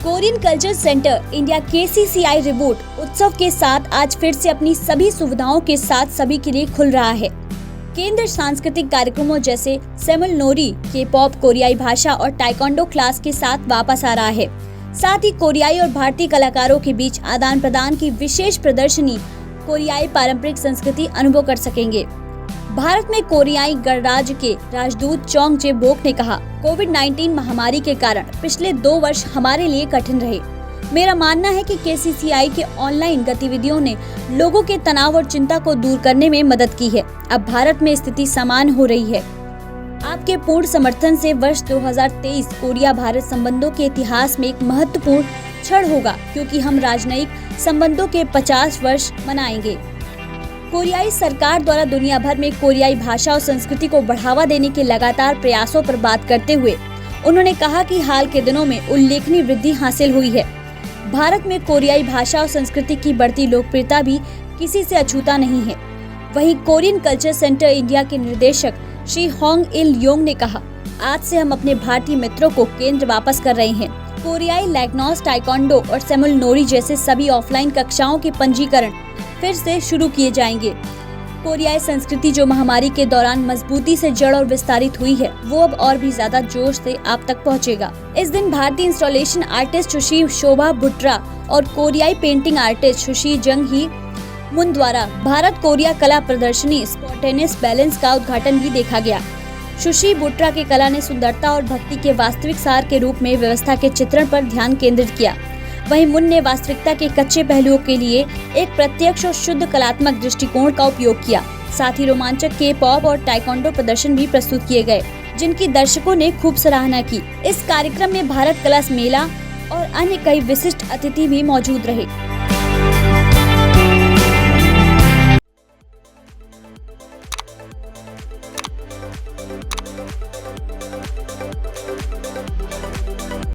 Korean culture centre India KCCI reboot उत्सव के साथ आज फिर से अपनी सभी सुविधाओं के साथ सभी के लिए खुल रहा है। केंद्र सांस्कृतिक कार्यक्रमों जैसे सेमल नोरी, K-पॉप, कोरियाई भाषा और टाइकोंडो क्लास के साथ वापस आ रहा है। साथ ही कोरियाई और भारतीय कलाकारों के बीच आदान प्रदान की विशेष प्रदर्शनी कोरियाई पारंपरिक संस्कृति अनुभव कर सकेंगे। भारत में कोरियाई गणराज्य के राजदूत चोंग जे बोक ने कहा, कोविड-19 महामारी के कारण पिछले 2 वर्ष हमारे लिए कठिन रहे। मेरा मानना है कि KCCI के ऑनलाइन गतिविधियों ने लोगों के तनाव और चिंता को दूर करने में मदद की है। अब भारत में स्थिति समान हो रही है। आपके पूर्ण समर्थन से वर्ष 2023 कोरिया भारत संबंधों के इतिहास में एक महत्वपूर्ण क्षण होगा, क्योंकि हम राजनयिक संबंधों के 50 वर्ष मनाएंगे। कोरियाई सरकार द्वारा दुनिया भर में कोरियाई भाषा और संस्कृति को बढ़ावा देने के लगातार प्रयासों पर बात करते हुए उन्होंने कहा कि हाल के दिनों में उल्लेखनीय वृद्धि हासिल हुई है। भारत में कोरियाई भाषा और संस्कृति की बढ़ती लोकप्रियता भी किसी से अछूता नहीं है। वहीं कोरियन कल्चर सेंटर इंडिया के निदेशक श्री होंग इल योंग ने कहा, आज से हम अपने भारतीय मित्रों को केंद्र वापस कर रहे हैं। कोरियाई लैग्नोस, टाइकोंडो और सेमल नोरी जैसे सभी ऑफलाइन कक्षाओं के पंजीकरण फिर से शुरू किए जाएंगे। कोरियाई संस्कृति जो महामारी के दौरान मजबूती से जड़ और विस्तारित हुई है, वो अब और भी ज्यादा जोश से आप तक पहुंचेगा। इस दिन भारतीय इंस्टॉलेशन आर्टिस्ट सुशी शोभा भुट्रा और कोरियाई पेंटिंग आर्टिस्ट सुशी जंग ही मुन द्वारा भारत कोरिया कला प्रदर्शनी स्पॉन्टेनियस बैलेंस का उद्घाटन भी देखा गया। सुशी बुट्रा की कला ने सुंदरता और भक्ति के वास्तविक सार के रूप में व्यवस्था के चित्रण पर ध्यान केंद्रित किया। वहीं मुन ने वास्तविकता के कच्चे पहलुओं के लिए एक प्रत्यक्ष और शुद्ध कलात्मक दृष्टिकोण का उपयोग किया। साथ ही रोमांचक K-पॉप और टाइकोंडो प्रदर्शन भी प्रस्तुत किए गए, जिनकी दर्शकों ने खूब सराहना की। इस कार्यक्रम में भारत कला मेला और अन्य कई विशिष्ट अतिथि भी मौजूद रहे।